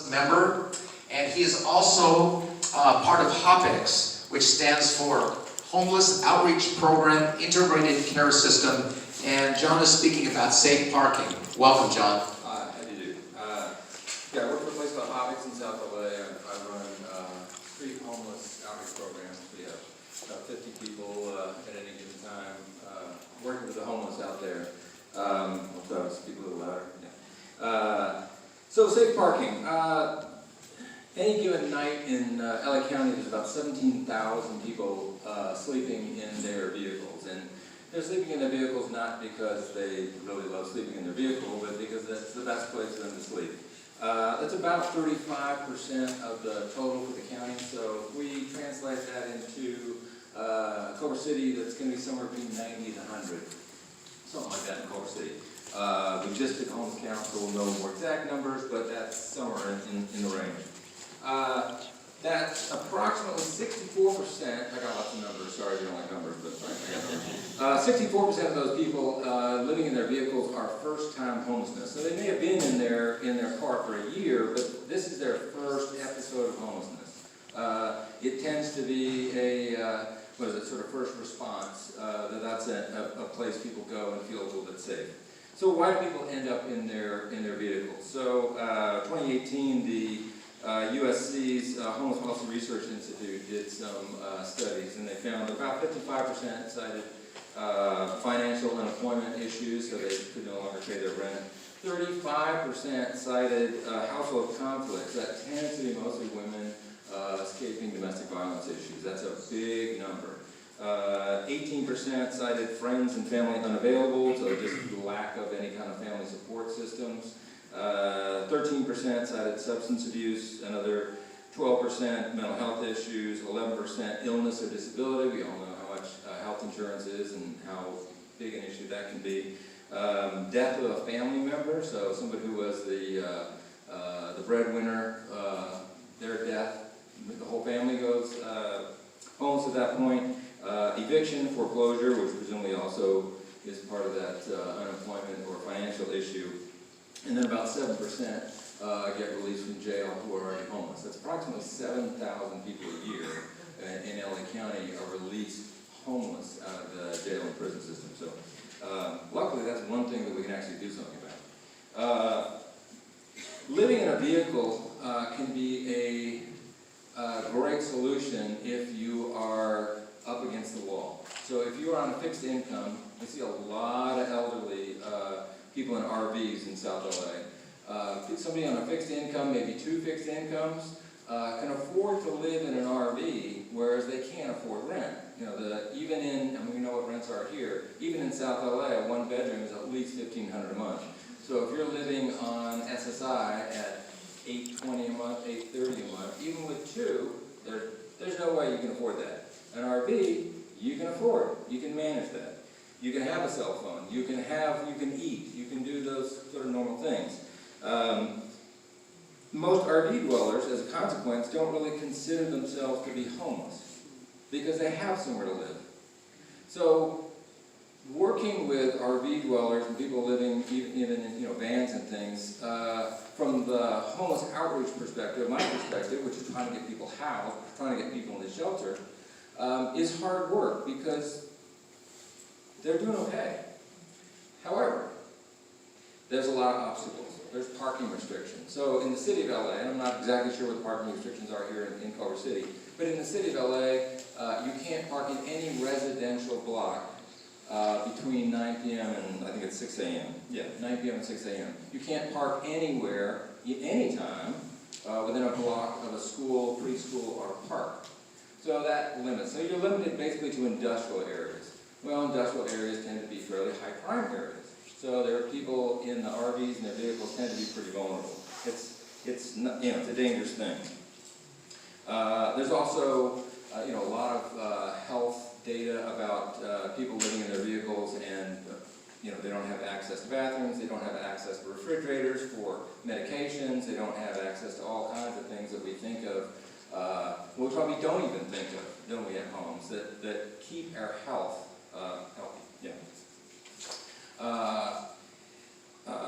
member, and he is also part of HOPEX, which stands for Homeless Outreach Program Integrated Care System. And John is speaking about safe parking. Welcome, John. How do you do? Yeah, I work for a place called HOPEX in South LA. I run street homeless outreach programs. We have about 50 people at any given time working with the homeless out there. I'll speak a little louder. Yeah. So safe parking. Any given night in LA County, there's about 17,000 people sleeping in their vehicles. And they're sleeping in their vehicles not because they really love sleeping in their vehicle, but because that's the best place for them to sleep. That's about 35% of the total for the county. So if we translate that into Culver City, that's going to be somewhere between 90 and 100. Something like that in Culver City. We just did Homeless Council, no more exact numbers, but that's somewhere in the range. That's approximately 64%, I got lots of numbers, sorry if you don't like numbers, but I got numbers. 64% of those people living in their vehicles are first-time homelessness. So they may have been in their car for a year, but this is their first episode of homelessness. It tends to be a, sort of first response, that's a place people go and feel a little bit safe. So why do people end up in their vehicles? So 2018, the USC's Homeless Policy Research Institute did some studies, and they found about 55% cited financial unemployment issues, so they could no longer pay their rent. 35% cited household conflicts. That tends to be mostly women escaping domestic violence issues. That's a big number. 18% cited friends and family unavailable, so just lack of any kind of family support systems. 13% cited substance abuse, another 12% mental health issues, 11% illness or disability. We all know how much health insurance is and how big an issue that can be. Death of a family member, so somebody who was the breadwinner, their death, the whole family goes homeless at that point. Eviction, foreclosure, which presumably also is part of that unemployment or financial issue. And then about 7% get released from jail who are already homeless. That's approximately 7,000 people a year in LA County are released homeless out of the jail and prison system. So luckily that's one thing that we can actually do something about. Living in a vehicle can be a great solution if you are up against the wall. So if you are on a fixed income, you see a lot of elderly people in RVs in South LA. Somebody on a fixed income, maybe two fixed incomes, can afford to live in an RV, whereas they can't afford rent. You know, even in, we know what rents are here, even in South LA, a one bedroom is at least $1,500 a month. So if you're living on SSI at $820 a month, $830 a month, even with two, there's no way you can afford that. An RV, you can afford, you can manage that. You can have a cell phone, you can eat, you can do those sort of normal things. Most RV dwellers, as a consequence, don't really consider themselves to be homeless because they have somewhere to live. So, working with RV dwellers and people living even in vans and things, from the homeless outreach perspective, my perspective, which is trying to get people housed, trying to get people in the shelter, is hard work because they're doing okay. However, there's a lot of obstacles. There's parking restrictions. So in the city of LA, and I'm not exactly sure what the parking restrictions are here in Culver City, but in the city of LA, you can't park in any residential block between 9 p.m. and I think it's 6 a.m. Yeah, 9 p.m. and 6 a.m. You can't park anywhere, anytime, within a block of a school, preschool, or park. So that limits. So you're limited basically to industrial areas. Well, industrial areas tend to be fairly high crime areas. So there are people in the RVs and their vehicles tend to be pretty vulnerable. It's not, it's a dangerous thing. There's also a lot of health data about people living in their vehicles, and they don't have access to bathrooms, they don't have access to refrigerators for medications, they don't have access to all kinds of things that we think of. We probably don't even think of, don't we, at homes, that keep our health healthy. Yeah.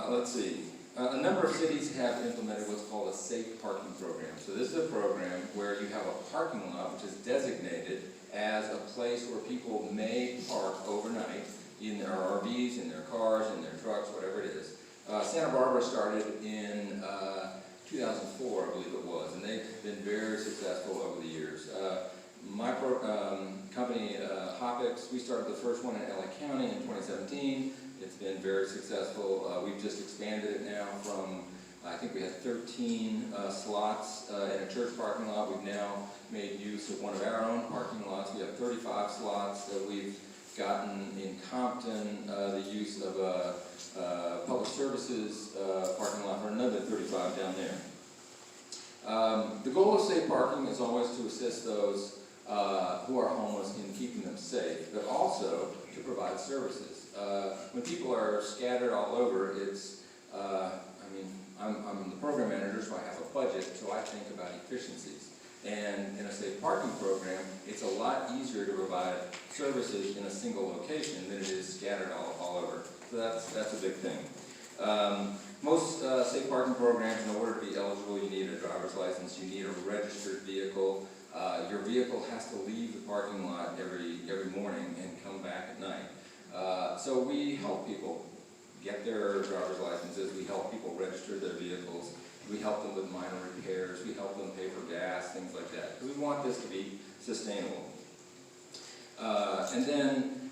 Let's see. A number of cities have implemented what's called a safe parking program. So this is a program where you have a parking lot which is designated as a place where people may park overnight in their RVs, in their cars, in their trucks, whatever it is. Santa Barbara started in 2004, I believe it was, and they've been very successful over the years. My company, Hopix, we started the first one in LA County in 2017. It's been very successful. We've just expanded it now from, I think we had 13 slots in a church parking lot. We've now made use of one of our own parking lots. We have 35 slots. We've gotten in Compton the use of a public services parking lot for another 35 down there. The goal of safe parking is always to assist those who are homeless in keeping them safe, but also to provide services. When people are scattered all over, it's, I'm the program manager, so I have a budget, so I think about efficiencies. And in a safe parking program, it's a lot easier to provide services in a single location than it is scattered all over. So that's a big thing. Most safe parking programs, in order to be eligible, you need a driver's license, you need a registered vehicle. Your vehicle has to leave the parking lot every morning and come back at night. So we help people get their driver's licenses, we help people register their vehicles, we help them with minor repairs, we help them pay for gas, things like that. We want this to be sustainable. And then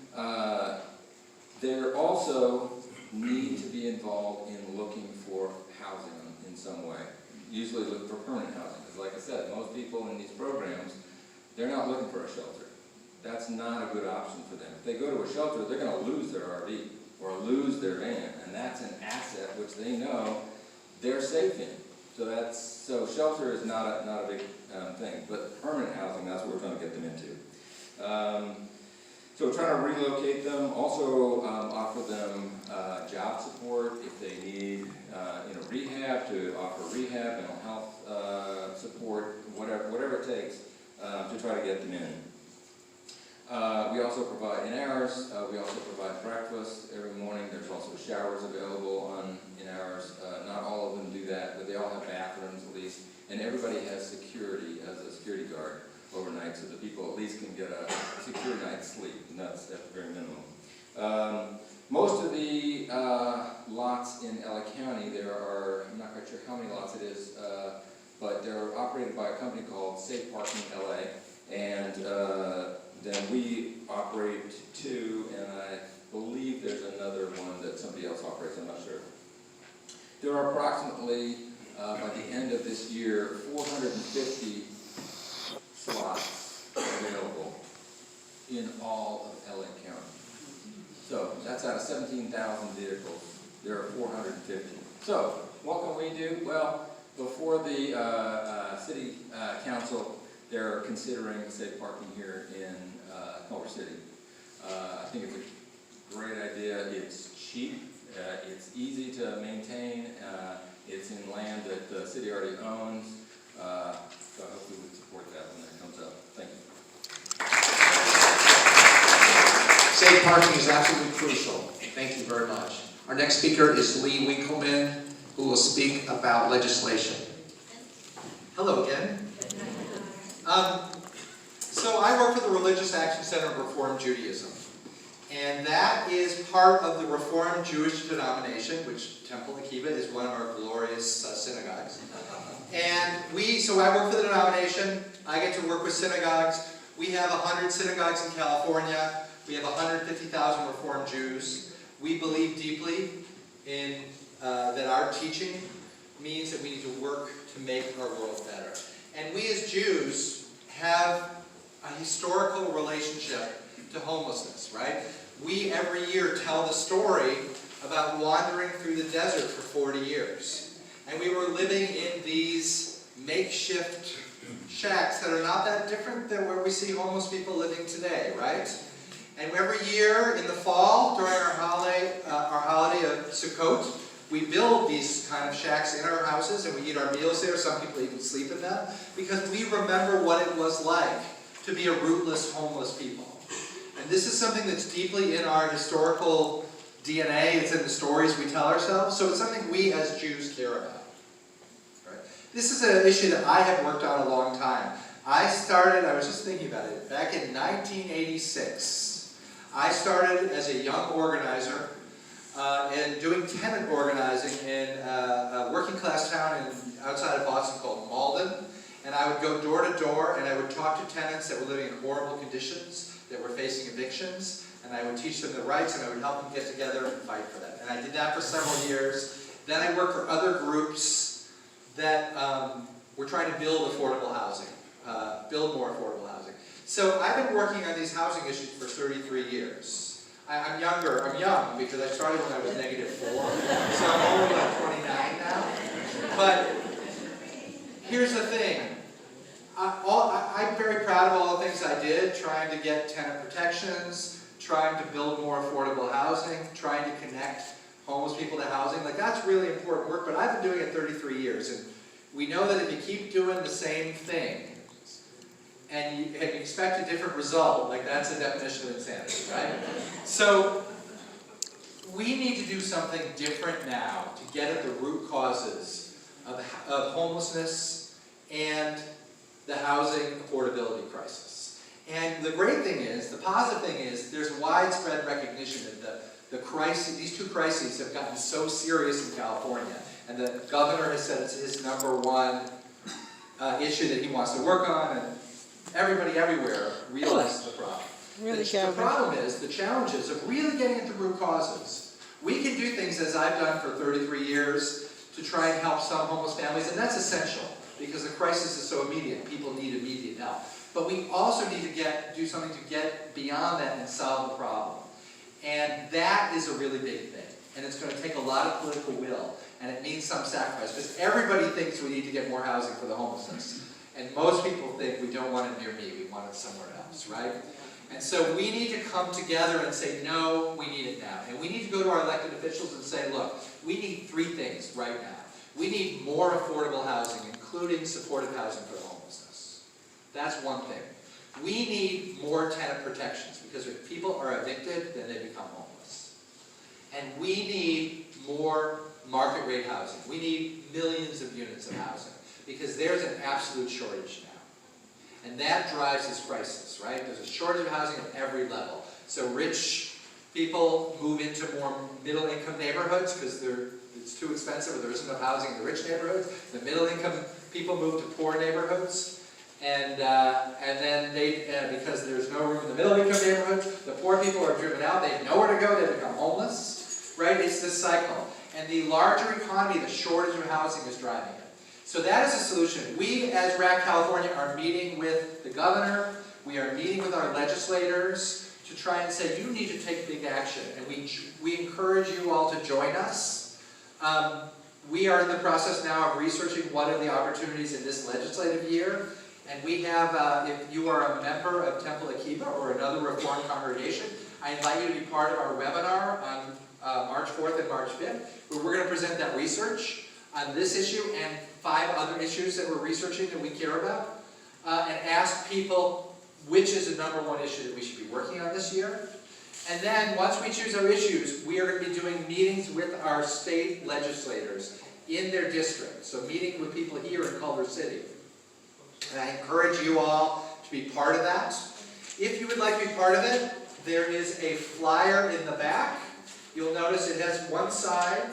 they also need to be involved in looking for housing in some way. Usually look for permanent housing, because like I said, most people in these programs, they're not looking for a shelter. That's not a good option for them. If they go to a shelter, they're going to lose their RV or lose their van, and that's an asset which they know they're safe in. So shelter is not a big thing, but permanent housing, that's what we're trying to get them into. So we're trying to relocate them, also offer them job support if they need rehab, to offer rehab, mental health support, whatever it takes to try to get them in. We also provide, in ours, we also provide breakfast every morning. There's also showers available in ours. Not all of them do that, but they all have bathrooms at least. And everybody has security as a security guard overnight, so that people at least can get a secure night's sleep, and that's at the very minimum. Most of the lots in LA County, there are, I'm not quite sure how many lots it is, but they're operated by a company called Safe Parking LA, and then we operate two, and I believe there's another one that somebody else operates, I'm not sure. There are approximately, by the end of this year, 450 slots available in all of LA County. So that's out of 17,000 vehicles, there are 450. So what can we do? Well, before the city council, they're considering safe parking here in Culver City. I think it's a great idea. It's cheap, it's easy to maintain, it's in land that the city already owns. So I hope we would support that when that comes up. Thank you. Safe parking is absolutely crucial. Thank you very much. Our next speaker is Lee Winkleman, who will speak about legislation. Hello again. So I work for the Religious Action Center of Reform Judaism. And that is part of the Reformed Jewish denomination, which Temple Akiba is one of our glorious synagogues. And so I work for the denomination. I get to work with synagogues. We have 100 synagogues in California. We have 150,000 Reformed Jews. We believe deeply in that our teaching means that we need to work to make our world better. And we as Jews have a historical relationship to homelessness, right? We every year tell the story about wandering through the desert for 40 years. And we were living in these makeshift shacks that are not that different than where we see homeless people living today, right? And every year in the fall, during our holiday of Sukkot, we build these kind of shacks in our houses and we eat our meals there. Some people even sleep in them because we remember what it was like to be a rootless, homeless people. And this is something that's deeply in our historical DNA, it's in the stories we tell ourselves, so it's something we as Jews care about. Right? This is an issue that I have worked on a long time. I was just thinking about it, back in 1986. I started as a young organizer and doing tenant organizing in a working class town outside of Boston called Malden. And I would go door to door and I would talk to tenants that were living in horrible conditions, that were facing evictions, and I would teach them the rights and I would help them get together and fight for them. And I did that for several years. Then I worked for other groups that were trying to build affordable housing, build more affordable housing. So I've been working on these housing issues for 33 years. I'm young because I started when I was -4, so I'm only like 29 now. But here's the thing, I'm very proud of all the things I did, trying to get tenant protections, trying to build more affordable housing, trying to connect homeless people to housing. Like, that's really important work, but I've been doing it 33 years, and we know that if you keep doing the same thing, and you expect a different result, like, that's the definition of insanity, right? So, we need to do something different now to get at the root causes of homelessness and the housing affordability crisis. And the great thing is, the positive thing is, there's widespread recognition that these two crises have gotten so serious in California, and the governor has said it's his #1 issue that he wants to work on, and everybody everywhere realizes the problem. The problem is, the challenges of really getting at the root causes. We can do things, as I've done for 33 years, to try and help some homeless families, and that's essential, because the crisis is so immediate. People need immediate help. But we also need to do something to get beyond that and solve the problem. And that is a really big thing. And it's going to take a lot of political will, and it means some sacrifice, because everybody thinks we need to get more housing for the homelessness. And most people think we don't want it near me, we want it somewhere else, right? And so we need to come together and say, no, we need it now. And we need to go to our elected officials and say, look, we need 3 things right now. We need more affordable housing, including supportive housing for the homelessness. That's one thing. We need more tenant protections, because if people are evicted, then they become homeless. And we need more market rate housing. We need millions of units of housing, because there's an absolute shortage now. And that drives this crisis, right? There's a shortage of housing at every level. So rich people move into more middle-income neighborhoods because it's too expensive, or there isn't enough housing in the rich neighborhoods. The middle-income people move to poor neighborhoods. And then because there's no room in the middle-income neighborhoods, the poor people are driven out. They have nowhere to go. They become homeless, right? It's this cycle. And the larger economy, the shortage of housing is driving it. So that is a solution. We, as RAC California, are meeting with the governor. We are meeting with our legislators to try and say, you need to take big action. And we encourage you all to join us. We are in the process now of researching what are the opportunities in this legislative year. And we have, if you are a member of Temple Akiba or another Reformed congregation, I invite you to be part of our webinar on March 4th and March 5th, where we're going to present that research on this issue and 5 other issues that we're researching that we care about, and ask people which is the #1 issue that we should be working on this year. And then, once we choose our issues, we are going to be doing meetings with our state legislators in their district. So meeting with people here in Culver City. And I encourage you all to be part of that. If you would like to be part of it, there is a flyer in the back. You'll notice it has one side.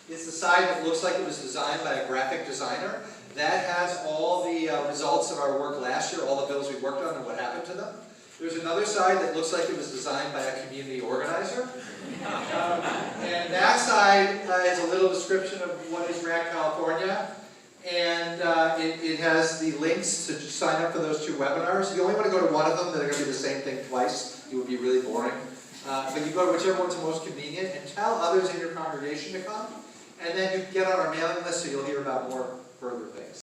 It's the side that looks like it was designed by a graphic designer. That has all the results of our work last year, all the bills we worked on and what happened to them. There's another side that looks like it was designed by a community organizer. And that side is a little description of what is RAC California. And it has the links to sign up for those 2 webinars. You only want to go to one of them. They're going to be the same thing twice. It would be really boring. But you go to whichever one's most convenient and tell others in your congregation to come. And then you get on our mailing list so you'll hear about more further things.